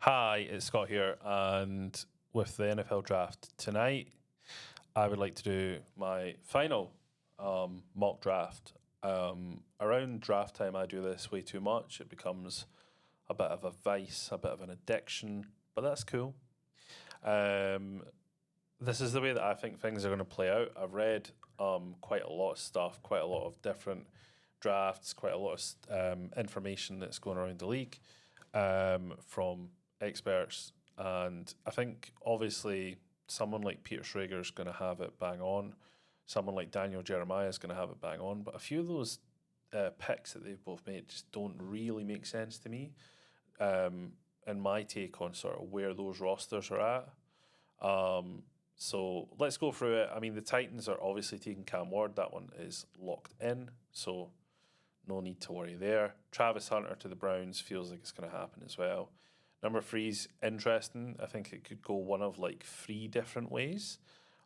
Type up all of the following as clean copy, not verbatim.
Hi, it's Scott here, and with the NFL draft tonight, I would like to do my final mock draft. Around draft time, I do this way too much. It becomes a bit of a vice, a bit of an addiction, but that's cool. Um, this is the way that I think things are going to play out. I've read quite a lot of stuff, quite a lot of different drafts, quite a lot of information that's going around the league from experts. And I think obviously someone like Peter Schrager is going to have it bang on. Someone like Daniel Jeremiah is going to have it bang on. But a few of those picks that they've both made just don't really make sense to me. And my take on sort of where those rosters are at. So let's go through it. I mean, the Titans are obviously taking Cam Ward. That one is locked in. So no need to worry there. Travis Hunter to the Browns feels like it's going to happen as well. Number three's interesting. I think it could go one of like three different ways.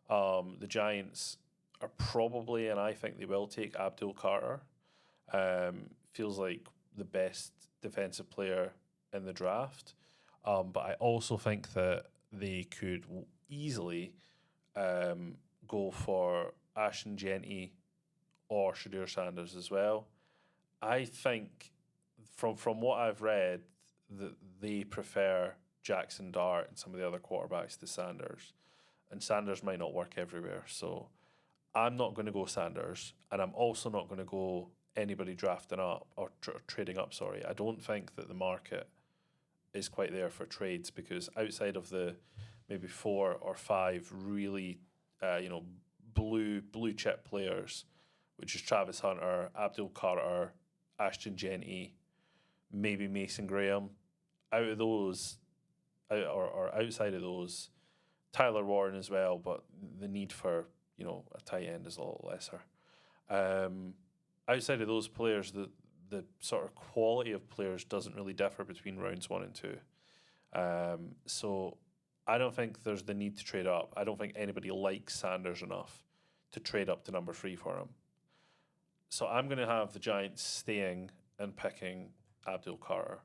The Giants are probably, and I think they will take Abdul Carter. Feels like the best defensive player in the draft. But I also think that they could easily go for Ashton Genty or Shadur Sanders as well. I think from what I've read that they prefer Jackson Dart and some of the other quarterbacks to Sanders, and Sanders might not work everywhere. So I'm not going to go Sanders, and I'm also not going to go anybody drafting up or trading up. Sorry, I don't think that the market is quite there for trades because outside of the maybe 4 or 5 really blue chip players, which is Travis Hunter, Abdul Carter, Ashton Genty, maybe Mason Graham. Out of those, or outside of those, Tyler Warren as well, but the need for a tight end is a lot lesser. Outside of those players, the sort of quality of players doesn't really differ between rounds 1 and 2. So I don't think there's the need to trade up. I don't think anybody likes Sanders enough to trade up to number 3 for him. So I'm going to have the Giants staying and picking Abdul Carter.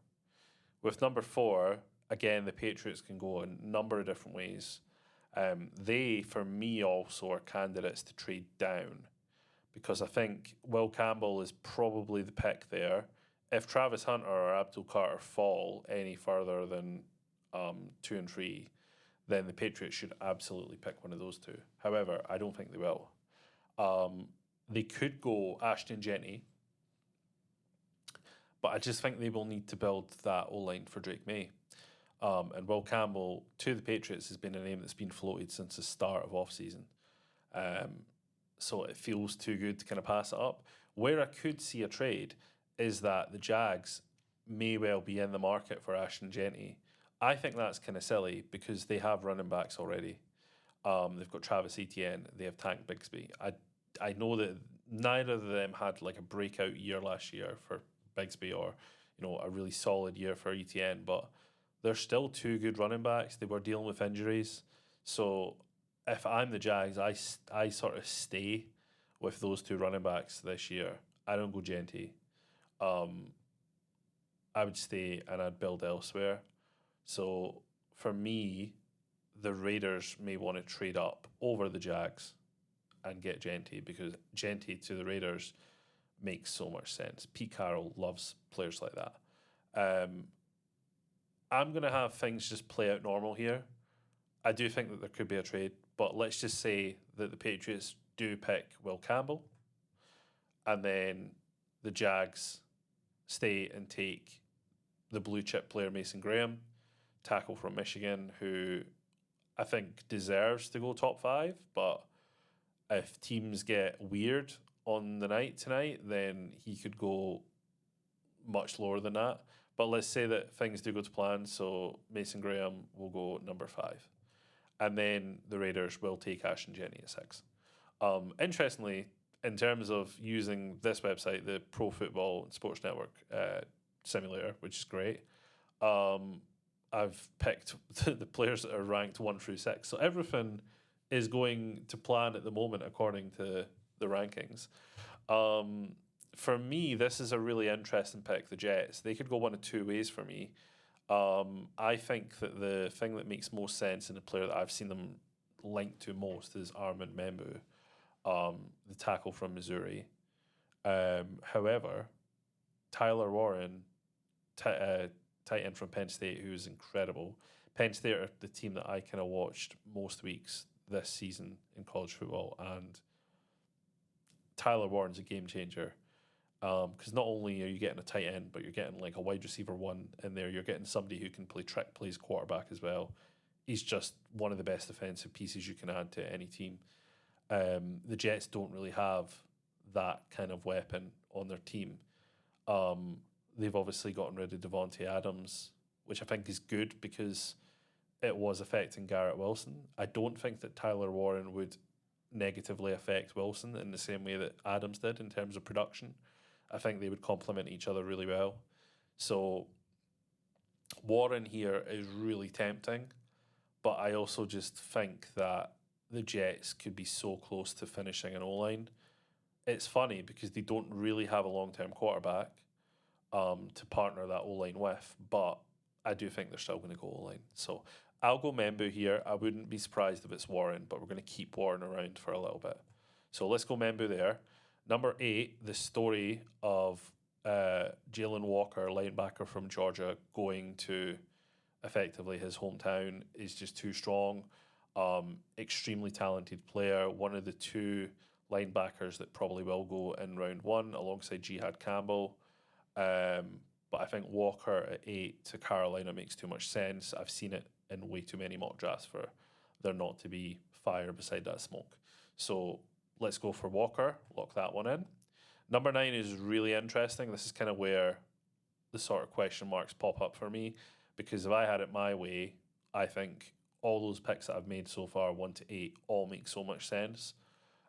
With number 4, again, the Patriots can go a number of different ways. They, for me, also are candidates to trade down because I think Will Campbell is probably the pick there. If Travis Hunter or Abdul Carter fall any further than 2 and 3, then the Patriots should absolutely pick one of those two. However, I don't think they will. They could go Ashton Genty, but I just think they will need to build that O-line for Drake May. And Will Campbell to the Patriots has been a name that's been floated since the start of off-season. So it feels too good to kind of pass it up. Where I could see a trade is that the Jags may well be in the market for Ashton Genty. I think that's kind of silly because they have running backs already. They've got Travis Etienne. They have Tank Bigsby. I know that neither of them had like a breakout year last year for Bigsby or a really solid year for Etienne, but they're still 2 good running backs. They were dealing with injuries, so if I'm the Jags, I sort of stay with those 2 running backs this year. I don't go Genty. I would stay and I'd build elsewhere. So for me, the Raiders may want to trade up over the Jags and get Genty because Genty to the Raiders makes so much sense. Pete Carroll loves players like that. I'm going to have things just play out normal here. I do think that there could be a trade, but let's just say that the Patriots do pick Will Campbell and then the Jags stay and take the blue chip player Mason Graham, tackle from Michigan, who I think deserves to go top 5, but if teams get weird on the night tonight, then he could go much lower than that. But let's say that things do go to plan, so Mason Graham will go number 5. And then the Raiders will take Ashton Genty at 6. Interestingly, in terms of using this website, the Pro Football Sports Network simulator, which is great, I've picked the players that are ranked 1 through 6. So everything is going to plan at the moment according to the rankings. For me, this is a really interesting pick, the Jets. They could go one of 2 ways for me. I think that the thing that makes most sense in the player that I've seen them linked to most is Armand Membu, the tackle from Missouri. However, Tyler Warren, tight end from Penn State, who is incredible. Penn State are the team that I kind of watched most weeks this season in college football, and Tyler Warren's a game changer. Because not only are you getting a tight end, but you're getting like a wide receiver one in there. You're getting somebody who can play trick plays quarterback as well. He's just one of the best defensive pieces you can add to any team. The Jets don't really have that kind of weapon on their team. They've obviously gotten rid of Devontae Adams, which I think is good because it was affecting Garrett Wilson. I don't think that Tyler Warren would negatively affect Wilson in the same way that Adams did in terms of production. I think they would complement each other really well. So Warren here is really tempting, but I also just think that the Jets could be so close to finishing an O-line. It's funny because they don't really have a long-term quarterback to partner that O-line with, but I do think they're still going to go O-line. So I'll go Membu here. I wouldn't be surprised if it's Warren, but we're going to keep Warren around for a little bit. So let's go Membu there. Number 8, the story of Jalen Walker, linebacker from Georgia, going to effectively his hometown is just too strong. Extremely talented player. One of the 2 linebackers that probably will go in round 1 alongside Jihad Campbell. But I think Walker at 8 to Carolina makes too much sense. I've seen it in way too many mock drafts for there not to be fire beside that smoke. So let's go for Walker. Lock that one in. Number 9 is really interesting. This is kind of where the sort of question marks pop up for me, because if I had it my way, I think all those picks that I've made so far, 1 to 8, all make so much sense.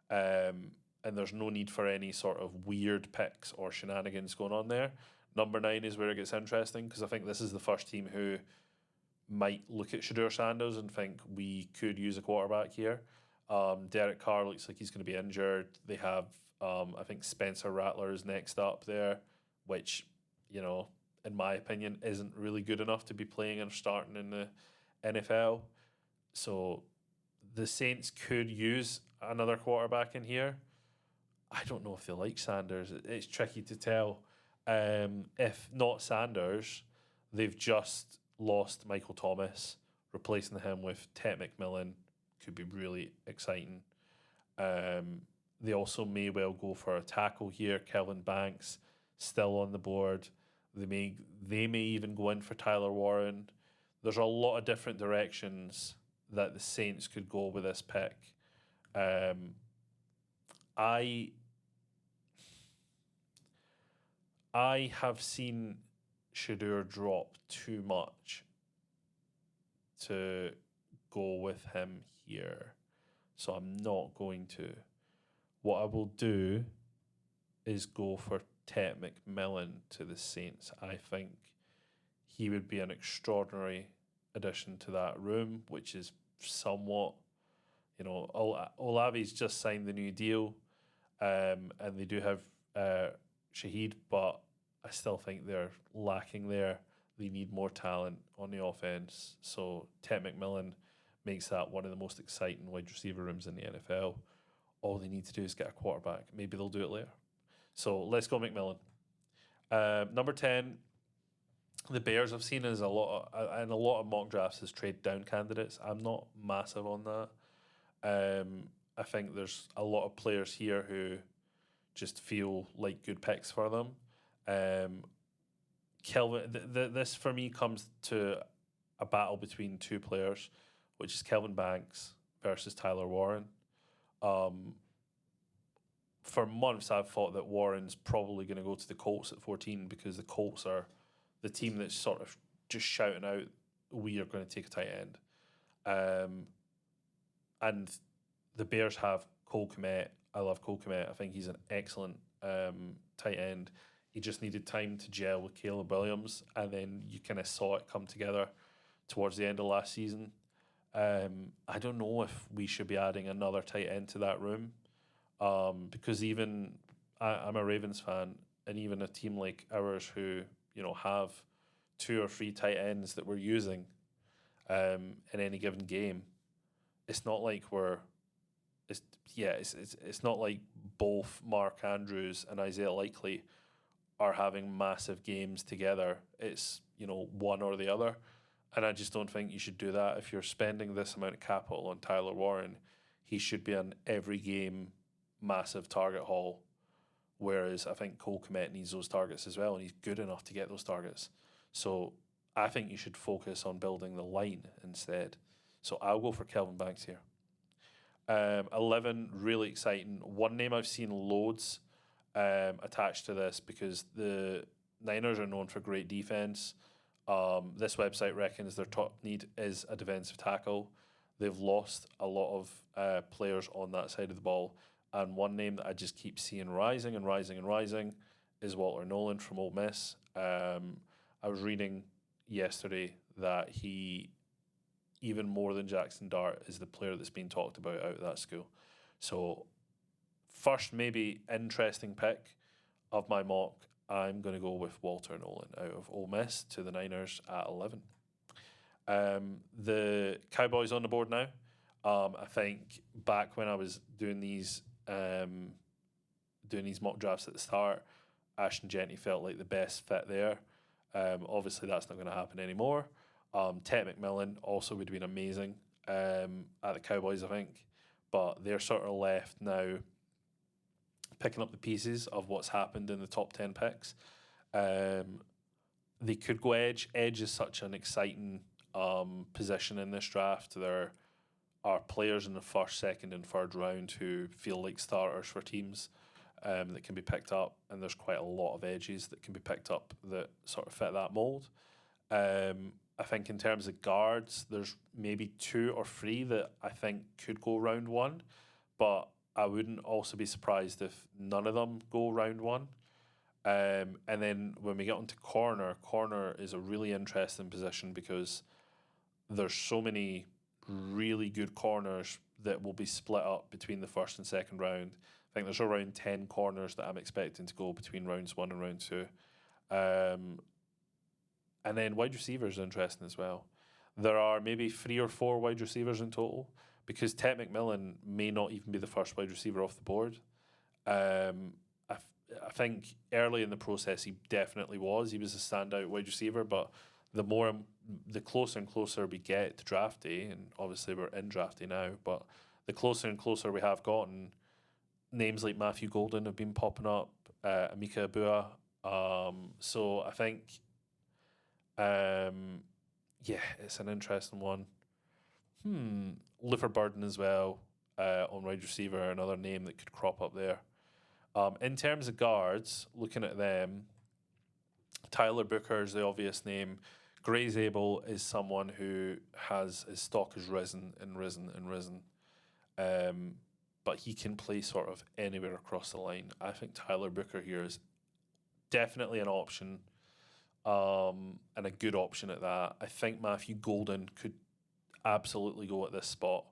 And there's no need for any sort of weird picks or shenanigans going on there. Number 9 is where it gets interesting, because I think this is the first team who might look at Shedeur Sanders and think we could use a quarterback here. Derek Carr looks like he's going to be injured. They have, I think, Spencer Rattler is next up there, which, you know, in my opinion, isn't really good enough to be playing and starting in the NFL. So the Saints could use another quarterback in here. I don't know if they like Sanders. It's tricky to tell. If not Sanders, they've just lost Michael Thomas, replacing him with Tet McMillan. Could be really exciting. They also may well go for a tackle here. Kelvin Banks still on the board. They may even go in for Tyler Warren. There's a lot of different directions that the Saints could go with this pick. I have seen Shedeur drop too much to go with him here, so I'm not going to. What I will do is go for Tet McMillan to the Saints. I think he would be an extraordinary addition to that room, which is somewhat, you know, Olave's just signed the new deal, and they do have Shaheed, but I still think they're lacking there. They need more talent on the offense. So Tet McMillan makes that one of the most exciting wide receiver rooms in the NFL. All they need to do is get a quarterback. Maybe they'll do it later. So let's go McMillan. Number 10, the Bears I've seen as a lot of mock drafts as trade down candidates. I'm not massive on that. I think there's a lot of players here who just feel like good picks for them. Kelvin, this for me comes to a battle between 2 players, which is Kelvin Banks versus Tyler Warren. For months, I've thought that Warren's probably going to go to the Colts at 14 because the Colts are the team that's sort of just shouting out, we are going to take a tight end. And the Bears have Cole Kmet. I love Cole Kmet. I think he's an excellent tight end. He just needed time to gel with Caleb Williams, and then you kind of saw it come together towards the end of last season. I don't know if we should be adding another tight end to that room, because even I'm a Ravens fan, and even a team like ours who, you know, have 2 or 3 tight ends that we're using in any given game, it's not like it's not like both Mark Andrews and Isaiah Likely are having massive games together. It's, one or the other. And I just don't think you should do that. If you're spending this amount of capital on Tyler Warren, he should be on every game massive target haul. Whereas I think Cole Kmet needs those targets as well, and he's good enough to get those targets. So I think you should focus on building the line instead. So I'll go for Kelvin Banks here. 11, really exciting. One name I've seen loads attached to this because the Niners are known for great defense. This website reckons their top need is a defensive tackle. They've lost a lot of players on that side of the ball. And one name that I just keep seeing rising and rising and rising is Walter Nolan from Ole Miss. I was reading yesterday that he, even more than Jackson Dart, is the player that's been talked about out of that school. So first, maybe interesting pick of my mock, I'm going to go with Walter Nolan out of Ole Miss to the Niners at 11. The Cowboys on the board now. I think back when I was doing these mock drafts at the start, Ashton Jeanty felt like the best fit there. Obviously, that's not going to happen anymore. Ted McMillan also would have been amazing at the Cowboys, I think. But they're sort of left now picking up the pieces of what's happened in the top 10 picks. They could go edge. Edge is such an exciting position in this draft. There are players in the first, second, and third round who feel like starters for teams that can be picked up, and there's quite a lot of edges that can be picked up that sort of fit that mold. I think in terms of guards, there's maybe 2 or 3 that I think could go round 1, but I wouldn't also be surprised if none of them go round 1. And then when we get onto corner is a really interesting position because there's so many really good corners that will be split up between the first and second round. I think there's around 10 corners that I'm expecting to go between rounds 1 and round 2. And then wide receivers are interesting as well. There are maybe 3 or 4 wide receivers in total because Ted McMillan may not even be the first wide receiver off the board. I think early in the process he definitely was. He was a standout wide receiver, but the closer and closer we get to draft day, and obviously we're in draft day now, but the closer and closer we have gotten, names like Matthew Golden have been popping up, Emeka Abua. So I think, it's an interesting one. Lifford Burden as well on wide receiver, another name that could crop up there. In terms of guards, looking at them, Tyler Booker is the obvious name. Gray Zabel is someone who his stock has risen and risen and risen. But he can play sort of anywhere across the line. I think Tyler Booker here is definitely an option, and a good option at that. I think Matthew Golden could absolutely go at this spot.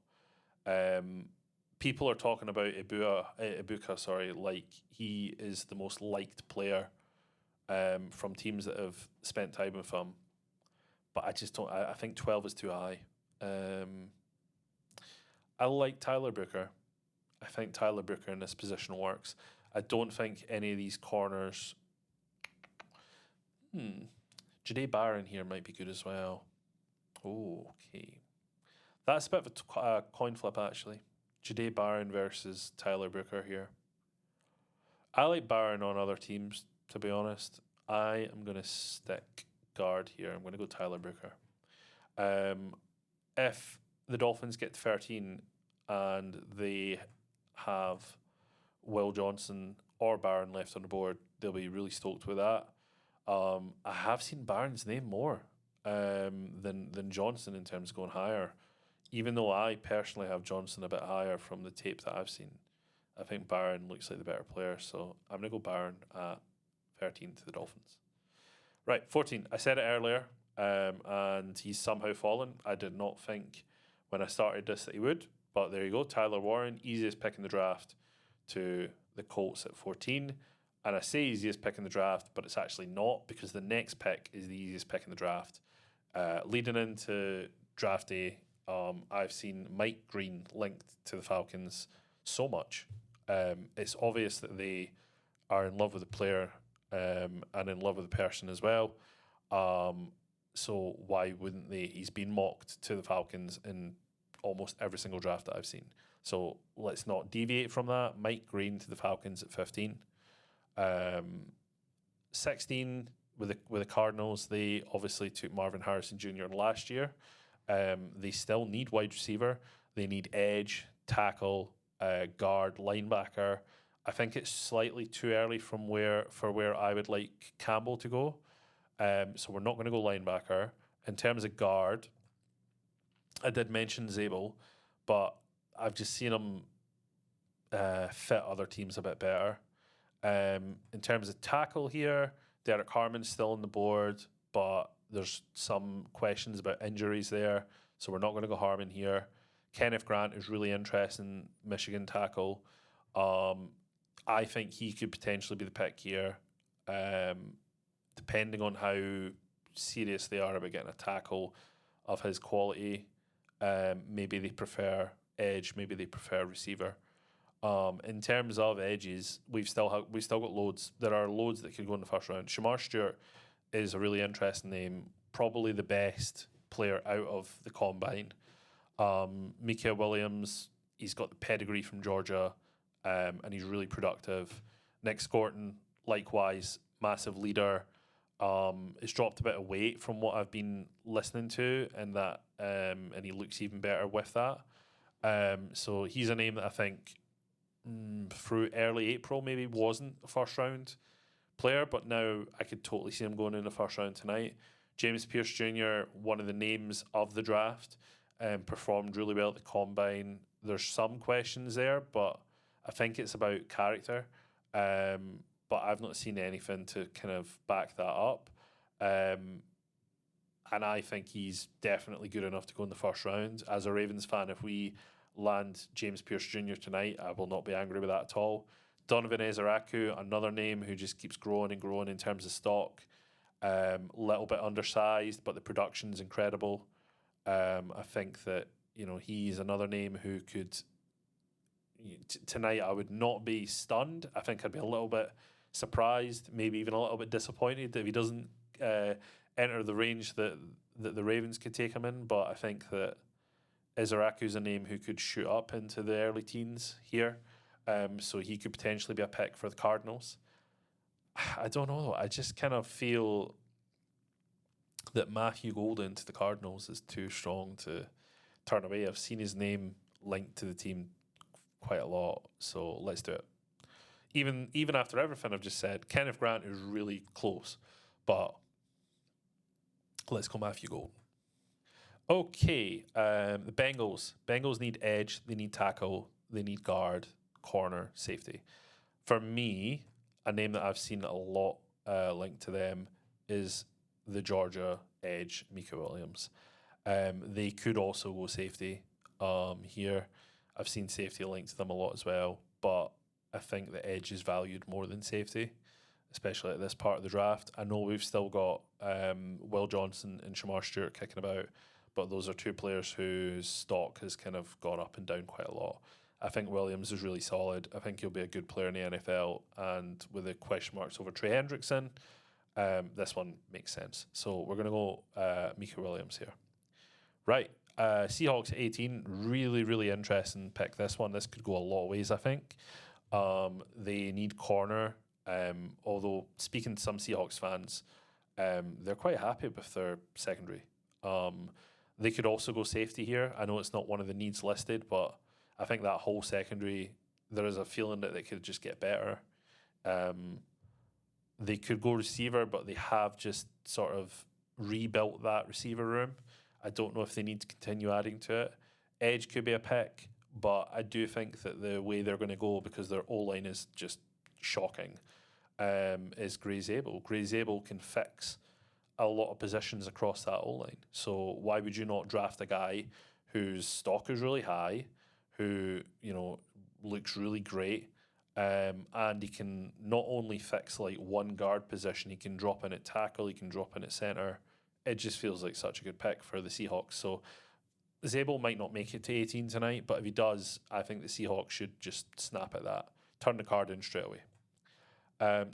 People are talking about Ibuka, like he is the most liked player from teams that have spent time with him. But I just don't. I think 12 is too high. I like Tyler Booker. I think Tyler Booker in this position works. I don't think any of these corners. Jahdae Barron here might be good as well. Okay. That's a bit of a coin flip, actually. Jahdae Barron versus Tyler Booker here. I like Barron on other teams, to be honest. I am going to stick guard here. I'm going to go Tyler Booker. If the Dolphins get 13 and they have Will Johnson or Barron left on the board, they'll be really stoked with that. I have seen Barron's name more than Johnson in terms of going higher. Even though I personally have Johnson a bit higher from the tape that I've seen, I think Barron looks like the better player. So I'm going to go Barron at 13 to the Dolphins. Right, 14. I said it earlier, and he's somehow fallen. I did not think when I started this that he would, but there you go. Tyler Warren, easiest pick in the draft to the Colts at 14. And I say easiest pick in the draft, but it's actually not, because the next pick is the easiest pick in the draft. Leading into draft day, I've seen Mike Green linked to the Falcons so much. It's obvious that they are in love with the player and in love with the person as well. So why wouldn't they? He's been mocked to the Falcons in almost every single draft that I've seen. So let's not deviate from that. Mike Green to the Falcons at 15. 16 with the Cardinals, they obviously took Marvin Harrison Jr. last year. They still need wide receiver. They need edge, tackle, guard, linebacker. I think it's slightly too early for where I would like Campbell to go. So we're not going to go linebacker. In terms of guard, I did mention Zabel, but I've just seen him fit other teams a bit better. In terms of tackle here, Derek Harmon's still on the board, but there's some questions about injuries there, so we're not going to go Harmon here. Kenneth Grant is really interesting, Michigan tackle. I think he could potentially be the pick here, depending on how serious they are about getting a tackle of his quality. Maybe they prefer edge, maybe they prefer receiver. In terms of edges, we've still got loads. There are loads that could go in the first round. Shamar Stewart is a really interesting name, probably the best player out of the combine. Mika Williams, he's got the pedigree from Georgia, and he's really productive. Nick Scorton, likewise, massive leader. He's dropped a bit of weight from what I've been listening to, and he looks even better with that. So he's a name that I think through early April maybe wasn't a first round player, but now I could totally see him going in the first round tonight. James Pierce Jr., one of the names of the draft, performed really well at the combine. There's some questions there, but I think it's about character. But I've not seen anything to kind of back that up. And I think he's definitely good enough to go in the first round. As a Ravens fan, if we land James Pierce Jr. tonight, I will not be angry with that at all. Donovan Ezeraku, another name who just keeps growing and growing in terms of stock. Little bit undersized, but the production's incredible. I think that he's another name who could. Tonight, I would not be stunned. I think I'd be a little bit surprised, maybe even a little bit disappointed if he doesn't enter the range that the Ravens could take him in. But I think that Ezeraku's a name who could shoot up into the early teens here. So he could potentially be a pick for the Cardinals. I don't know. I just kind of feel that Matthew Golden to the Cardinals is too strong to turn away. I've seen his name linked to the team quite a lot, so let's do it. Even after everything I've just said, Kenneth Grant is really close, but let's go Matthew Golden. Okay, the Bengals. Bengals need edge, they need tackle, they need guard, corner, safety. For me, a name that I've seen a lot linked to them is the Georgia edge, Mika Williams. They could also go safety here. I've seen safety linked to them a lot as well, but I think the edge is valued more than safety, especially at this part of the draft. I know we've still got Will Johnson and Shamar Stewart kicking about, but those are two players whose stock has kind of gone up and down quite a lot. I think Williams is really solid. I think he'll be a good player in the NFL, and with the question marks over Trey Hendrickson, this one makes sense. So we're going to go Mika Williams here. Right. Seahawks at 18, really, really interesting pick. This one, this could go a lot of ways, I think. They need corner, although speaking to some Seahawks fans, they're quite happy with their secondary. They could also go safety here. I know it's not one of the needs listed, but I think that whole secondary, there is a feeling that they could just get better. They could go receiver, but they have just sort of rebuilt that receiver room. I don't know if they need to continue adding to it. Edge could be a pick, but I do think that the way they're going to go, because their O-line is just shocking, is Gray Zabel. Gray Zabel can fix a lot of positions across that O-line. So why would you not draft a guy whose stock is really high, who looks really great, And he can not only fix like one guard position, he can drop in at tackle, he can drop in at center. It just feels like such a good pick for the Seahawks. So Zabel might not make it to 18 tonight, but if he does, I think the Seahawks should just snap at that, turn the card in straight away.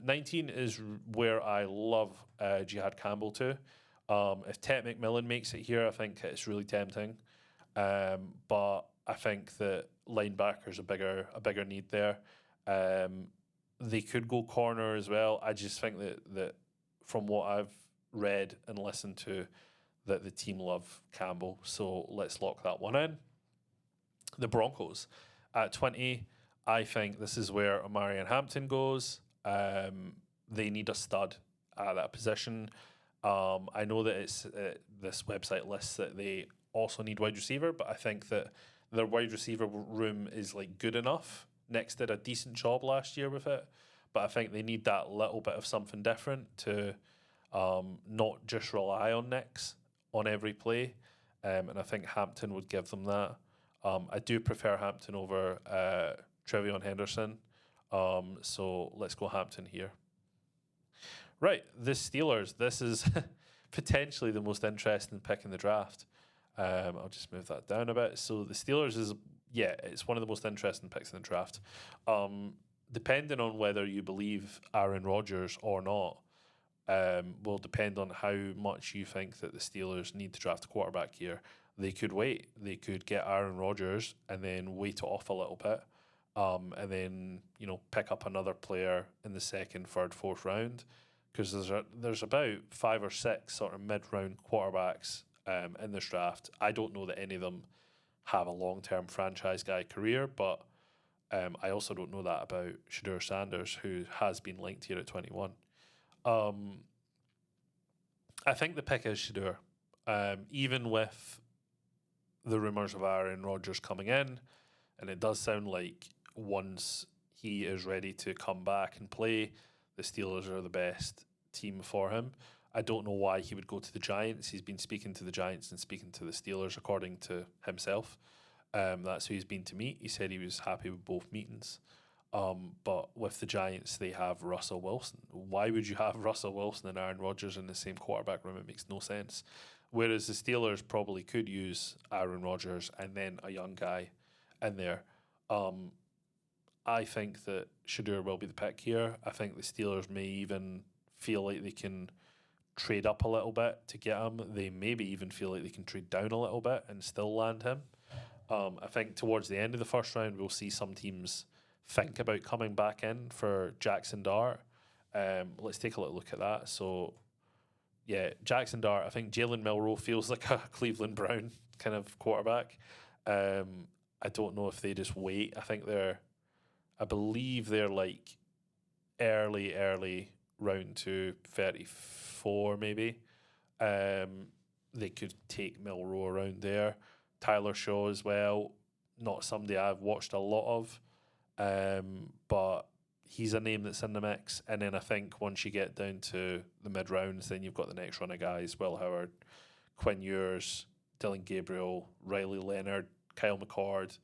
19 is where I love Jihad Campbell too. If Ted McMillan makes it here, I think it's really tempting. But I think that linebacker's a bigger need there. They could go corner as well. I just think that from what I've read and listened to, that the team love Campbell. So let's lock that one in. The Broncos at 20. I think this is where Omarion Hampton goes. They need a stud at that position. I know that it's this website lists that they also need wide receiver, but I think that their wide receiver room is like good enough. Knicks did a decent job last year with it, but I think they need that little bit of something different to not just rely on Knicks on every play. And I think Hampton would give them that. I do prefer Hampton over Trevion Henderson. So let's go Hampton here. Right, the Steelers. This is potentially the most interesting pick in the draft. I'll just move that down a bit. So the Steelers is, it's one of the most interesting picks in the draft. Depending on whether you believe Aaron Rodgers or not, will depend on how much you think that the Steelers need to draft a quarterback here. They could wait. They could get Aaron Rodgers and then wait it off a little bit. And then, pick up another player in the second, third, fourth round. Because there's about 5 or 6 sort of mid-round quarterbacks in this draft. I don't know that any of them have a long-term franchise guy career, but I also don't know that about Shedeur Sanders, who has been linked here at 21. I think the pick is Shedeur. Even with the rumours of Aaron Rodgers coming in, and it does sound like once he is ready to come back and play, the Steelers are the best team for him. I don't know why he would go to the Giants. He's been speaking to the Giants and speaking to the Steelers, according to himself. That's who he's been to meet. He said he was happy with both meetings. But with the Giants, they have Russell Wilson. Why would you have Russell Wilson and Aaron Rodgers in the same quarterback room? It makes no sense. Whereas the Steelers probably could use Aaron Rodgers and then a young guy in there. I think that Shedeur will be the pick here. I think the Steelers may even feel like they can trade up a little bit to get him. They maybe even feel like they can trade down a little bit and still land him. I think towards the end of the first round, we'll see some teams think about coming back in for Jackson Dart. Let's take a little look at that. So, Jackson Dart, I think Jalen Milroe feels like a Cleveland Brown kind of quarterback. I don't know if they just wait. I believe they're like early round to 34 maybe. They could take Milroe around there. Tyler Shaw as well, not somebody I've watched a lot of, but he's a name that's in the mix. And then I think once you get down to the mid rounds, then you've got the next run of guys: Will Howard, Quinn Ewers, Dylan Gabriel, Riley Leonard, Kyle McCord.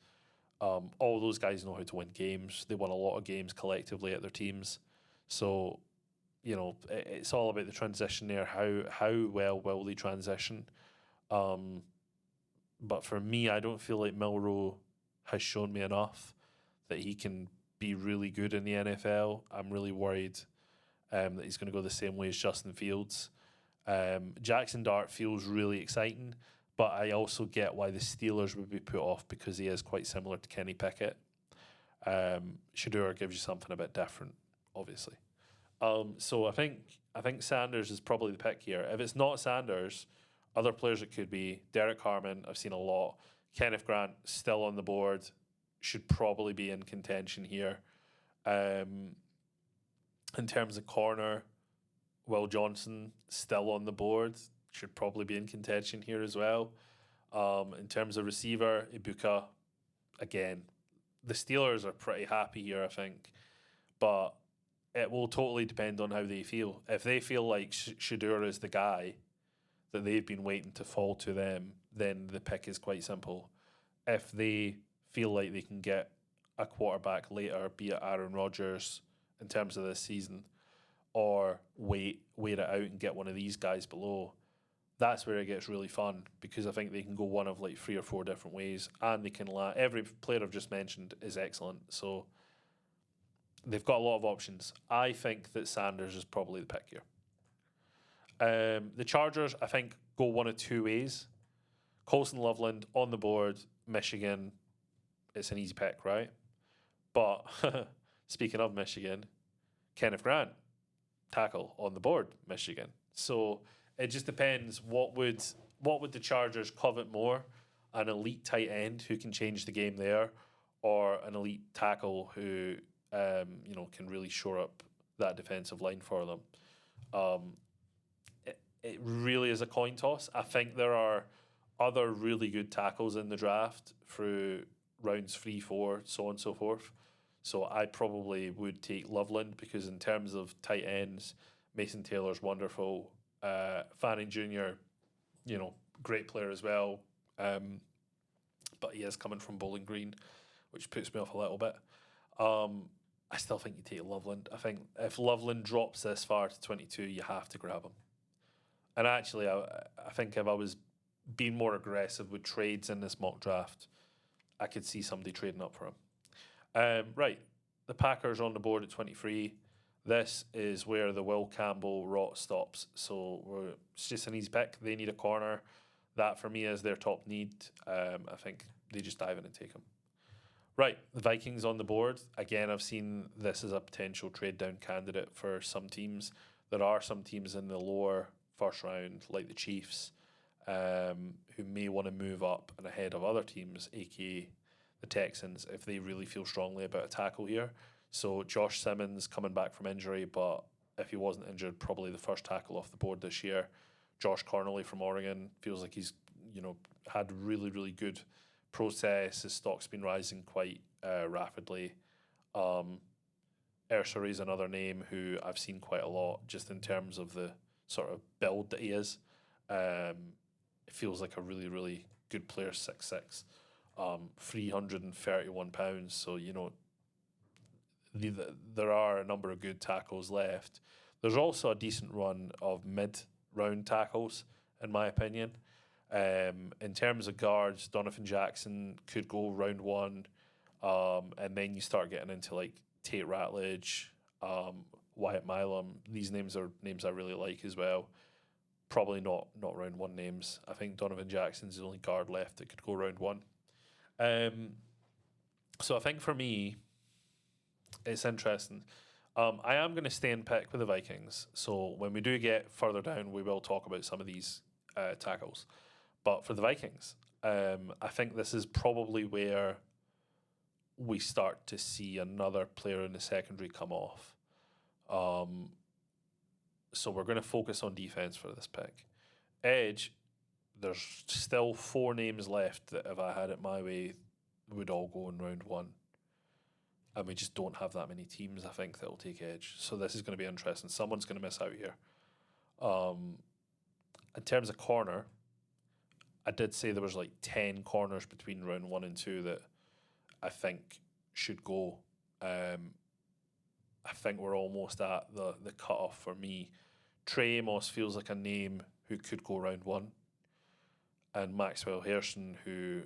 All those guys know how to win games. They won a lot of games collectively at their teams. So, it's all about the transition there. How well will they transition? But for me, I don't feel like Milroe has shown me enough that he can be really good in the NFL. I'm really worried that he's going to go the same way as Justin Fields. Jackson Dart feels really exciting, but I also get why the Steelers would be put off because he is quite similar to Kenny Pickett. Shedeur gives you something a bit different, obviously. So I think Sanders is probably the pick here. If it's not Sanders, other players it could be Derek Harmon. I've seen a lot. Kenneth Grant still on the board, should probably be in contention here. In terms of corner, Will Johnson still on the board, should probably be in contention here as well. In terms of receiver, Ibuka, again, the Steelers are pretty happy here, I think, but it will totally depend on how they feel. If they feel like Shedeur is the guy that they've been waiting to fall to them, then the pick is quite simple. If they feel like they can get a quarterback later, be it Aaron Rodgers in terms of this season, or wait it out and get one of these guys below, that's where it gets really fun, because I think they can go one of like 3 or 4 different ways, and they can every player I've just mentioned is excellent, so they've got a lot of options. I think that Sanders is probably the pick here. The Chargers, I think, go one of 2 ways. Colson Loveland on the board, Michigan, it's an easy pick, right? But speaking of Michigan, Kenneth Grant, tackle on the board, Michigan. So it just depends. What would the Chargers covet more? An elite tight end who can change the game there, or an elite tackle who can really shore up that defensive line for them? It really is a coin toss. I think there are other really good tackles in the draft through rounds 3, 4, so on and so forth. So I probably would take Loveland, because in terms of tight ends, Mason Taylor's wonderful. Fanning Jr., great player as well. But he is coming from Bowling Green, which puts me off a little bit. I still think you take Loveland. I think if Loveland drops this far to 22, you have to grab him. And actually, I think if I was being more aggressive with trades in this mock draft, I could see somebody trading up for him. Right, the Packers on the board at 23. This is where the Will Campbell rot stops. So it's just an easy pick. They need a corner. That, for me, is their top need. I think they just dive in and take him. Right, the Vikings on the board. Again, I've seen this as a potential trade down candidate for some teams. There are some teams in the lower first round, like the Chiefs, who may want to move up and ahead of other teams, aka the Texans, if they really feel strongly about a tackle here. So Josh Simmons coming back from injury, but if he wasn't injured, probably the first tackle off the board this year. Josh Connolly from Oregon feels like he's had really, really good process. His stock's been rising quite rapidly. Ursary is another name who I've seen quite a lot, just in terms of the sort of build that he is. It feels like a really, really good player, 6'6", 331 pounds. So, there are a number of good tackles left. There's also a decent run of mid-round tackles, in my opinion. In terms of guards, Donovan Jackson could go round 1, and then you start getting into like Tate Ratledge, Wyatt Milam. These names are names I really like as well. Probably not round 1 names. I think Donovan Jackson's the only guard left that could go round 1. So I think for me, it's interesting. I am going to stay in pick with the Vikings. So when we do get further down, we will talk about some of these tackles. But for the Vikings, I think this is probably where we start to see another player in the secondary come off. So we're going to focus on defense for this pick. Edge, there's still 4 names left that, if I had it my way, would all go in round 1. And we just don't have that many teams, I think, that will take edge. So this is going to be interesting. Someone's going to miss out here. In terms of corner, I did say there was like 10 corners between round 1 and 2 that I think should go. I think we're almost at the cutoff for me. Trey Amos feels like a name who could go round 1. And Maxwell Herson, who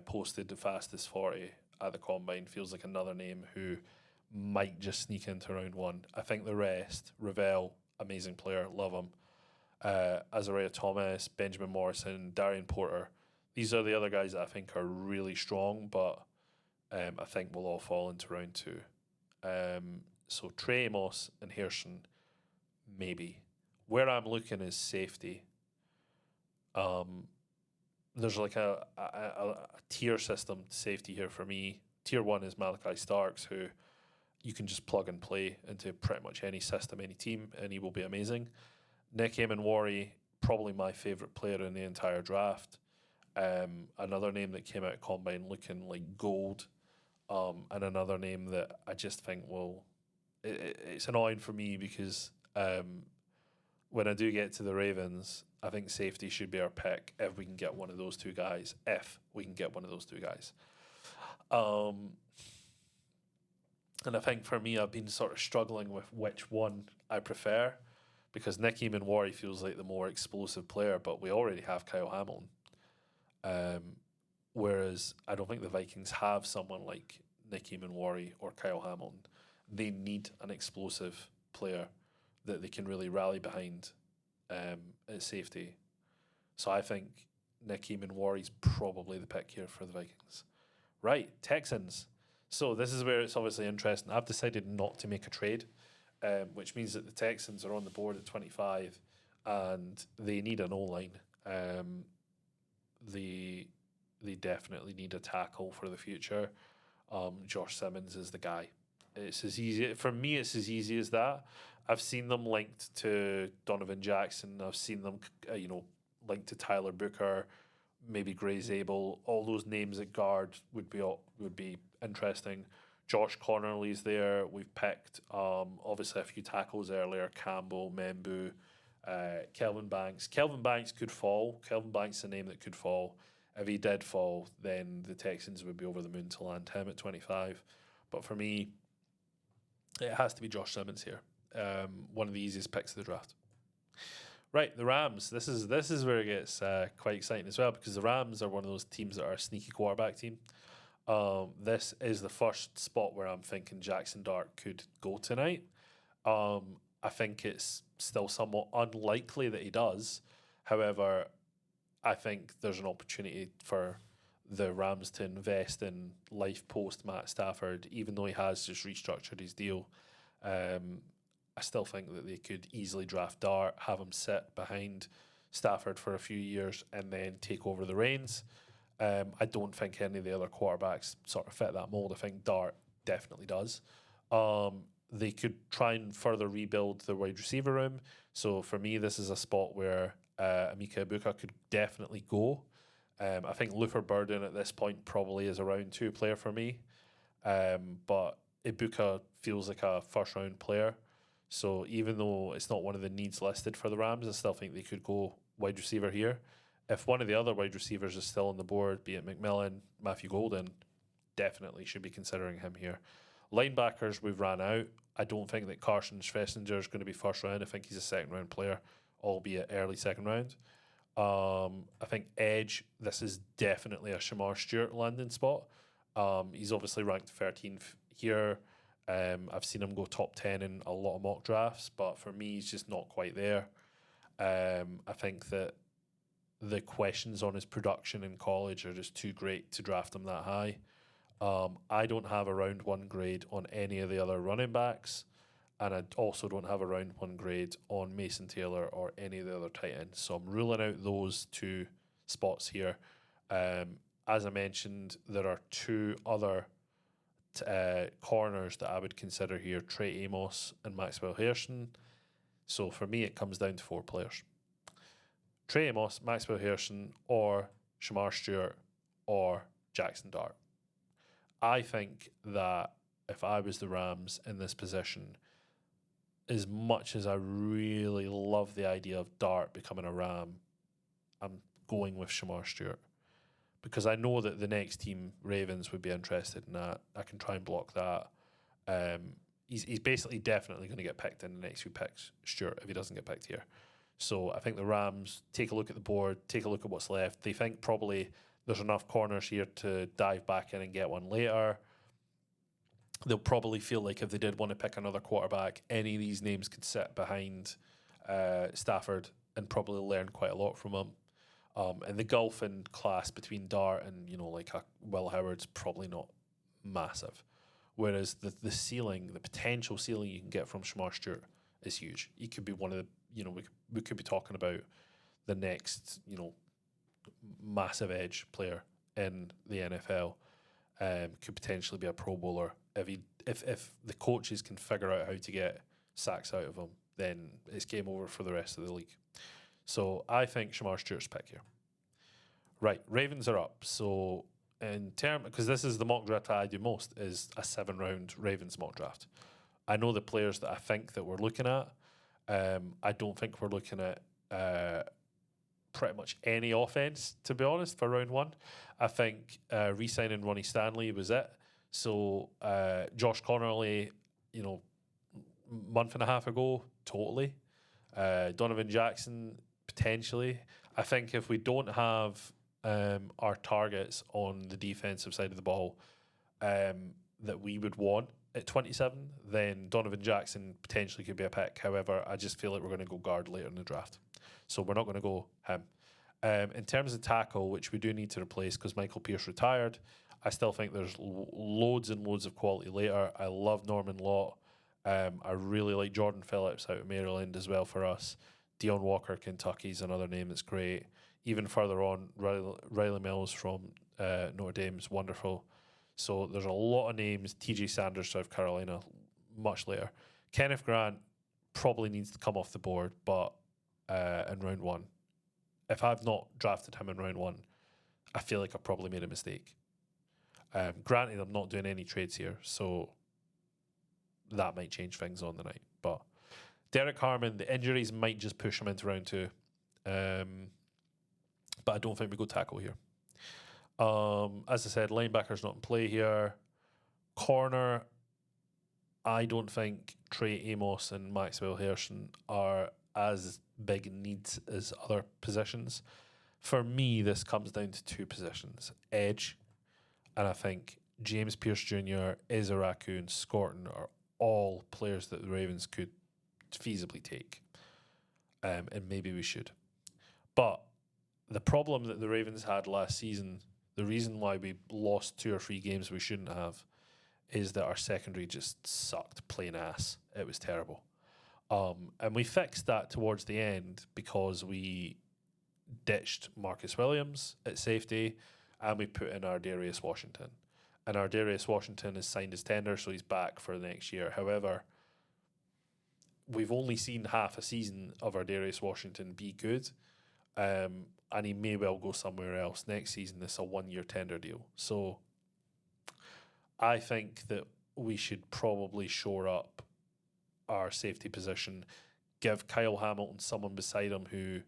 posted the fastest 40 at the Combine, feels like another name who might just sneak into round 1. I think the rest, Ravel, amazing player, love him. Azariah Thomas, Benjamin Morrison, Darian Porter. These are the other guys that I think are really strong, but I think will all fall into round 2. So Trey Amos and Herson, maybe. Where I'm looking is safety. There's like a tier system safety here for me. Tier 1 is Malachi Starks, who you can just plug and play into pretty much any system, any team, and he will be amazing. Nick Eamon-Warry, probably my favourite player in the entire draft. Another name that came out of Combine looking like gold. And another name that I just think will... It's annoying for me because when I do get to the Ravens, I think safety should be our pick if we can get one of those 2 guys. If we can get one of those 2 guys. And I think for me, I've been sort of struggling with which one I prefer because Nicky Manwari feels like the more explosive player, but we already have Kyle Hamilton. Um, whereas I don't think the Vikings have someone like Nicky Manwari or Kyle Hamilton. They need an explosive player that they can really rally behind at safety. So I think Nicky Manwari's probably the pick here for the Vikings. Right, Texans. So this is where it's obviously interesting. I've decided not to make a trade, which means that the Texans are on the board at 25 and they need an O-line. They definitely need a tackle for the future. Josh Simmons is the guy. It's as easy for me. It's as easy as that. I've seen them linked to Donovan Jackson. I've seen them, linked to Tyler Booker, maybe Gray Zabel. All those names at guard would be interesting. Josh Connerly's there. We've picked obviously a few tackles earlier. Campbell, Membu, Kelvin Banks. Kelvin Banks could fall. Kelvin Banks is a name that could fall. If he did fall, then the Texans would be over the moon to land him at 25. But for me, it has to be Josh Simmons here. One of the easiest picks of the draft. Right, the Rams. This is where it gets quite exciting as well because the Rams are one of those teams that are a sneaky quarterback team. This is the first spot where I'm thinking Jackson Dart could go tonight. I think it's still somewhat unlikely that he does. However, I think there's an opportunity for the Rams to invest in life post Matt Stafford, even though he has just restructured his deal. I still think that they could easily draft Dart, have him sit behind Stafford for a few years, and then take over the reins. I don't think any of the other quarterbacks sort of fit that mold. I think Dart definitely does. They could try and further rebuild the wide receiver room. So for me, this is a spot where Emeka Egbuka could definitely go. I think Luther Burden at this point probably is a round 2 player for me. But Egbuka feels like a first round player. So even though it's not one of the needs listed for the Rams, I still think they could go wide receiver here. If one of the other wide receivers is still on the board, be it McMillan, Matthew Golden, definitely should be considering him here. Linebackers, we've ran out. I don't think that Carson Schlesinger is going to be first round. I think he's a second round player, albeit early second round. I think edge, this is definitely a Shamar Stewart landing spot. He's obviously ranked 13th here. I've seen him go top 10 in a lot of mock drafts, but for me, he's just not quite there. I think that the questions on his production in college are just too great to draft him that high. I don't have a round 1 grade on any of the other running backs, and I also don't have a round 1 grade on Mason Taylor or any of the other tight ends. So I'm ruling out those 2 spots here. As I mentioned, there are 2 other corners that I would consider here, Trey Amos and Maxwell Hairston. So for me, it comes down to 4 players. Trey Amos, Maxwell Hairston, or Shamar Stewart, or Jackson Dart. I think that if I was the Rams in this position, as much as I really love the idea of Dart becoming a Ram, I'm going with Shamar Stewart. Because I know that the next team, Ravens, would be interested in that. I can try and block that. He's basically definitely going to get picked in the next few picks, Stewart, if he doesn't get picked here. So I think the Rams take a look at the board, take a look at what's left. They think probably there's enough corners here to dive back in and get one later. They'll probably feel like if they did want to pick another quarterback, any of these names could sit behind Stafford and probably learn quite a lot from him. And the gulf in class between Dart and, like a Will Howard's probably not massive. Whereas the ceiling, the potential ceiling you can get from Shamar Stewart is huge. He could be one of the, we could be talking about the next, massive edge player in the NFL. Could potentially be a Pro Bowler. If the coaches can figure out how to get sacks out of him, then it's game over for the rest of the league. So I think Shamar Stewart's pick here. Right, Ravens are up. So because this is the mock draft I do most, is a 7-round Ravens mock draft. I know the players that I think that we're looking at. I don't think we're looking at pretty much any offense, to be honest, for round 1. I think re-signing Ronnie Stanley was it. So Josh Connerly, month and a half ago, totally. Donovan Jackson, potentially. I think if we don't have our targets on the defensive side of the ball that we would want at 27, then Donovan Jackson potentially could be a pick. However, I just feel like we're going to go guard later in the draft. So we're not going to go him. In terms of tackle, which we do need to replace because Michael Pierce retired, I still think there's loads and loads of quality later. I love Norman Lott. I really like Jordan Phillips out of Maryland as well for us. Dion Walker, Kentucky's another name that's great. Even further on, Riley Mills from Notre Dame's wonderful. So there's a lot of names. TJ Sanders, South Carolina, much later. Kenneth Grant probably needs to come off the board, but in round one. If I've not drafted him in round one, I feel like I've probably made a mistake. Granted, I'm not doing any trades here, so that might change things on the night. But Derek Harmon, the injuries might just push him into round two. But I don't think we go tackle here. As I said, linebacker's not in play here. Corner, I don't think Trey Amos and Maxwell Hershon are as big needs as other positions. For me, this comes down to two positions. Edge, and I think James Pierce Jr., Izaraku, and Scorton are all players that the Ravens could feasibly take. And maybe we should. But the problem that the Ravens had last season, the reason why we lost 2 or 3 games we shouldn't have, is that our secondary just sucked plain ass. It was terrible. And we fixed that towards the end because we ditched Marcus Williams at safety and we put in our Darius Washington. And our Darius Washington has signed his tender, so he's back for the next year. However, we've only seen half a season of our Darius Washington be good. And he may well go somewhere else next season. This is a 1-year tender deal. So I think that we should probably shore up our safety position, give Kyle Hamilton someone beside him who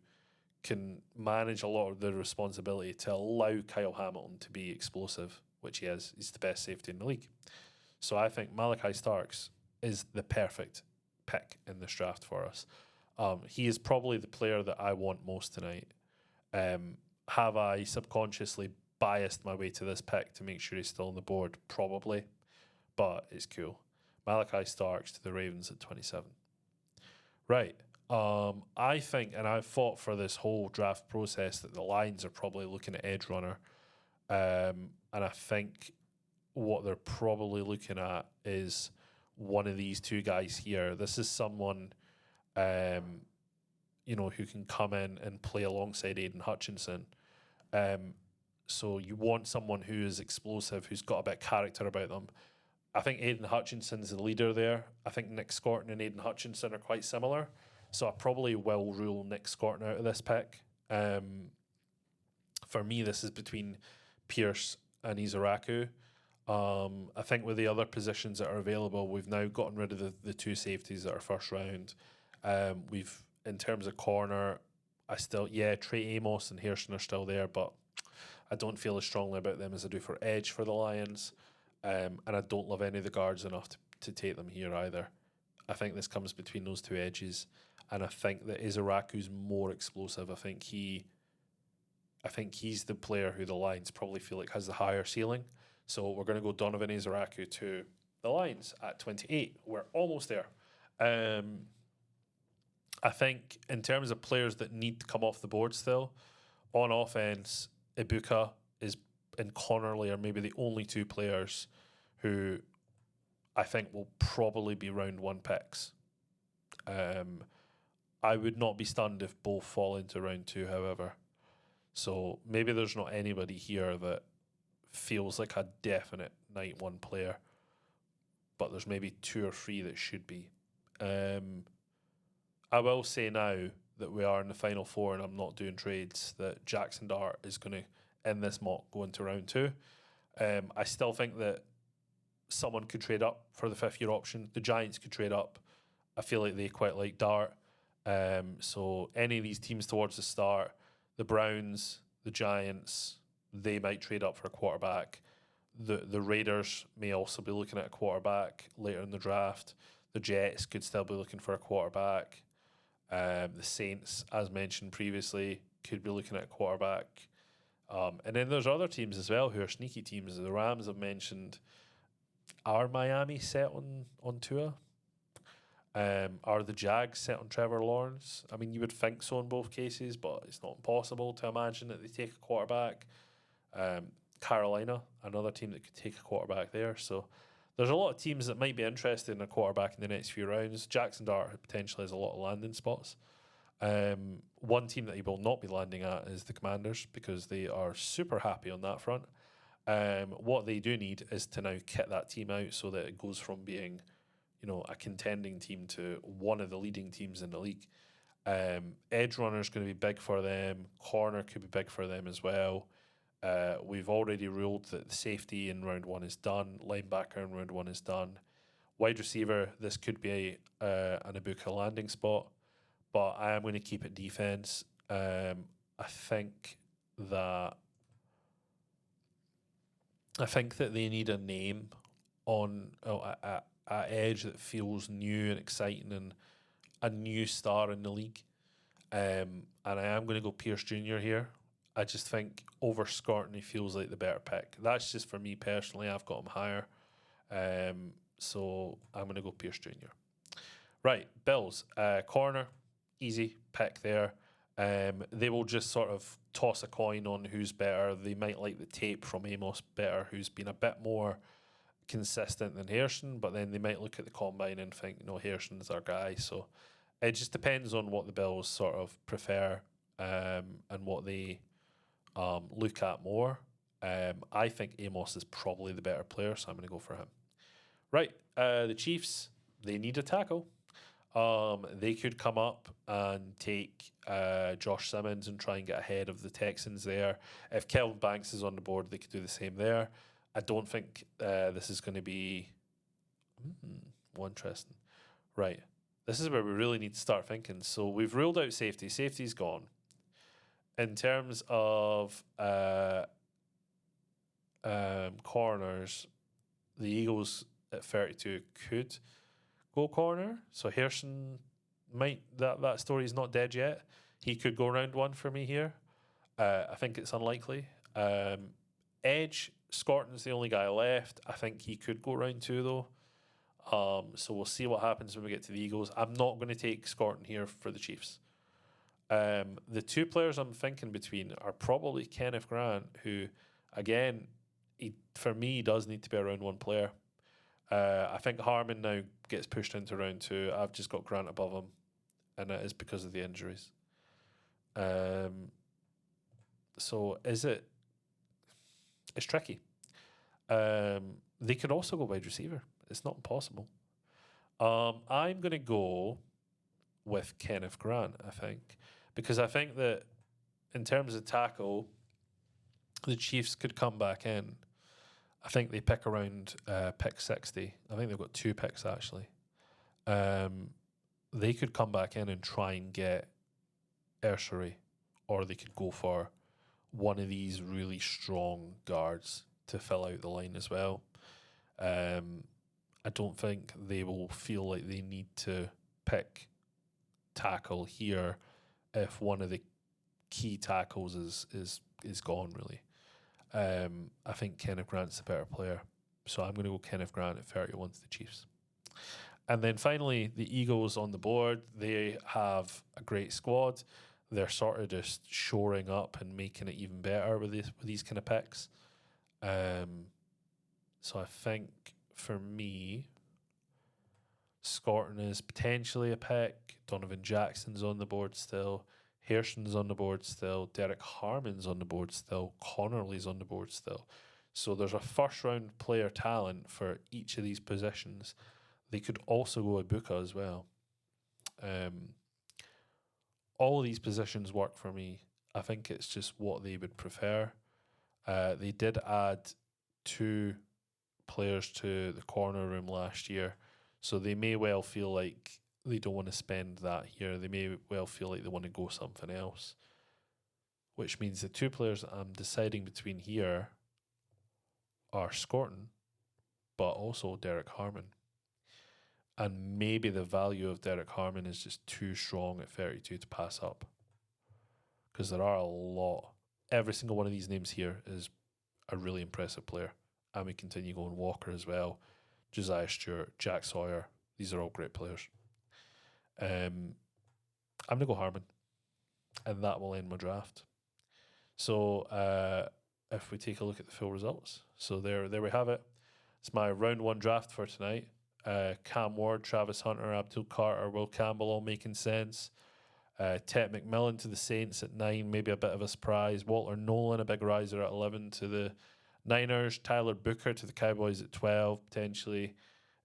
can manage a lot of the responsibility to allow Kyle Hamilton to be explosive, which he is. He's the best safety in the league. So I think Malachi Starks is the perfect pick in this draft for us. He is probably the player that I want most tonight. Have I subconsciously biased my way to this pick to make sure he's still on the board? Probably, but it's cool. Malachi Starks to the Ravens at 27. Right. I think, and I've fought for this whole draft process, that the Lions are probably looking at edge runner. And I think what they're probably looking at is one of these two guys here. This is someone, who can come in and play alongside Aiden Hutchinson. So you want someone who is explosive, who's got a bit of character about them. I think Aiden Hutchinson's the leader there. I think Nick Scorton and Aiden Hutchinson are quite similar. So I probably will rule Nick Scorton out of this pick. For me, this is between Pierce and Izaraku. I think with the other positions that are available, we've now gotten rid of the 2 safeties that are first round. We've, in terms of corner, Trey Amos and Hershon are still there, but I don't feel as strongly about them as I do for edge for the Lions. And I don't love any of the guards enough to take them here either. I think this comes between those 2 edges, and I think that Izaraku's more explosive. I think he's the player who the Lions probably feel like has the higher ceiling. So we're going to go Donovan Izaraku to the Lions at 28. We're almost there. I think in terms of players that need to come off the board still, on offense, Ibuka and Connerly are maybe the only 2 players who I think will probably be round 1 picks. I would not be stunned if both fall into round 2, however. So maybe there's not anybody here that feels like a definite night 1 player, but there's maybe 2 or 3 that should be. I will say now that we are in the final 4 and I'm not doing trades, that Jackson Dart is going to, in this mock, go into round 2. I still think that someone could trade up for the 5th-year option. The Giants could trade up. I feel like they quite like Dart. So any of these teams towards the start, the Browns, the Giants, they might trade up for a quarterback. the Raiders may also be looking at a quarterback later in the draft. The Jets could still be looking for a quarterback. The Saints, as mentioned previously, could be looking at a quarterback. And then there's other teams as well who are sneaky teams. The Rams have mentioned. Are Miami set on Tua? Are the Jags set on Trevor Lawrence? I mean, you would think so in both cases, but it's not impossible to imagine that they take a quarterback. Carolina, another team that could take a quarterback there. So there's a lot of teams that might be interested in a quarterback in the next few rounds. Jackson Dart potentially has a lot of landing spots. One team that he will not be landing at is the Commanders because they are super happy on that front. What they do need is to now kit that team out so that it goes from being, a contending team to one of the leading teams in the league. Edge runner is going to be big for them. Corner could be big for them as well. We've already ruled that the safety in round 1 is done. Linebacker in round 1 is done. Wide receiver, this could be an Ibuka landing spot, but I am going to keep it defense. I think that they need a name on a edge that feels new and exciting and a new star in the league. And I am going to go Pierce Jr. here. I just think over Scourton feels like the better pick. That's just for me personally. I've got him higher. So I'm going to go Pierce Jr. Right, Bills. Corner, easy pick there. They will just sort of toss a coin on who's better. They might like the tape from Amos better, who's been a bit more consistent than Hairston, but then they might look at the combine and think, Hairston's our guy. So it just depends on what the Bills sort of prefer and what they look at more. I think Amos is probably the better player, so I'm going to go for him. Right, the Chiefs, they need a tackle. They could come up and take Josh Simmons and try and get ahead of the Texans there. If Kelvin Banks is on the board, they could do the same there. I don't think this is going to be interesting. Right, this is where we really need to start thinking. So we've ruled out safety. Safety's gone. In terms of corners, the Eagles at 32 could go corner. So Hairston might, that story is not dead yet. He could go round 1 for me here. I think it's unlikely. Edge, Scourton's the only guy left. I think he could go round 2 though. So we'll see what happens when we get to the Eagles. I'm not going to take Scourton here for the Chiefs. The two players I'm thinking between are probably Kenneth Grant, who, again, for me, does need to be a round 1 player. I think Harmon now gets pushed into round 2. I've just got Grant above him, and it is because of the injuries. So it's tricky. They could also go wide receiver. It's not impossible. I'm going to go with Kenneth Grant, I think, because I think that in terms of tackle, the Chiefs could come back in. I think they pick around pick 60. I think they've got 2 picks, actually. They could come back in and try and get Ersery, or they could go for one of these really strong guards to fill out the line as well. I don't think they will feel like they need to pick tackle here if one of the key tackles is gone, really. I think Kenneth Grant's the better player. So I'm going to go Kenneth Grant at 31 to the Chiefs. And then finally, the Eagles on the board. They have a great squad. They're sort of just shoring up and making it even better with these kind of picks. So I think for me, Scourton is potentially a pick. Donovan Jackson's on the board still. Hairston's on the board still. Derek Harmon's on the board still. Connerly's on the board still. So there's a first round player talent for each of these positions. They could also go Ibuka as well. All of these positions work for me. I think it's just what they would prefer. They did add 2 players to the corner room last year, so they may well feel like they don't want to spend that here. They may well feel like they want to go something else, which means the 2 players I'm deciding between here are Scorton, but also Derek Harmon. And maybe the value of Derek Harmon is just too strong at 32 to pass up. Because there are a lot. Every single one of these names here is a really impressive player. And we continue going Walker as well, Josiah Stewart, Jack Sawyer. These are all great players. I'm going to go Harmon. And that will end my draft. So if we take a look at the full results. So there we have it. It's my round 1 draft for tonight. Cam Ward, Travis Hunter, Abdul Carter, Will Campbell all making sense. Tet McMillan to the Saints at 9, maybe a bit of a surprise. Walter Nolan, a big riser at 11 to the Niners. Tyler Booker to the Cowboys at 12, potentially.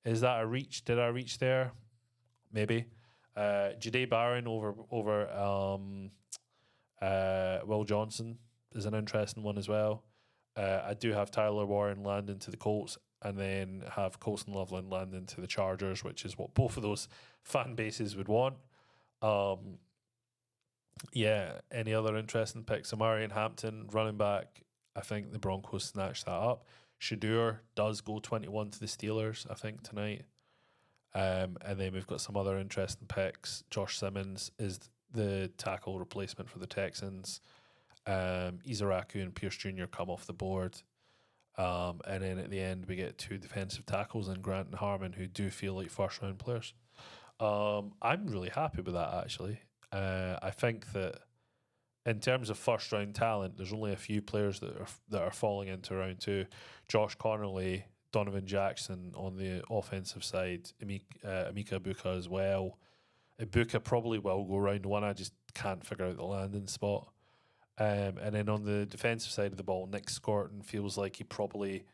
Is that a reach? Did I reach there? Maybe. Jahdae Barron over Will Johnson is an interesting one as well. I do have Tyler Warren landing to the Colts, and then have Colston Loveland landing to the Chargers, which is what both of those fan bases would want. Any other interesting picks? Amarian Hampton, running back. I think the Broncos snatched that up. Shadur does go 21 to the Steelers, I think, tonight. And then we've got some other interesting picks. Josh Simmons is the tackle replacement for the Texans. Izaraku and Pierce Jr. come off the board. And then at the end, we get 2 defensive tackles in Grant and Harmon, who do feel like first-round players. I'm really happy with that, actually. I think that in terms of first-round talent, there's only a few players that are falling into round 2. Josh Connerly, Donovan Jackson on the offensive side, Emeka Ibuka as well. Ibuka probably will go round 1. I just can't figure out the landing spot. And then on the defensive side of the ball, Nick Scorton feels like he probably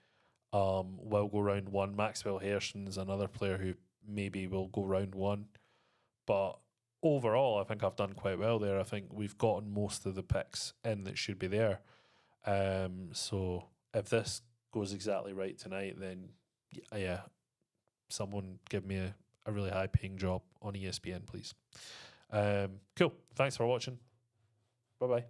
will go round 1. Maxwell Hairston's another player who maybe will go round 1. But overall, I think I've done quite well there. I think we've gotten most of the picks in that should be there. So if this goes exactly right tonight, then yeah, someone give me a really high-paying job on ESPN, please. Cool. Thanks for watching. Bye-bye.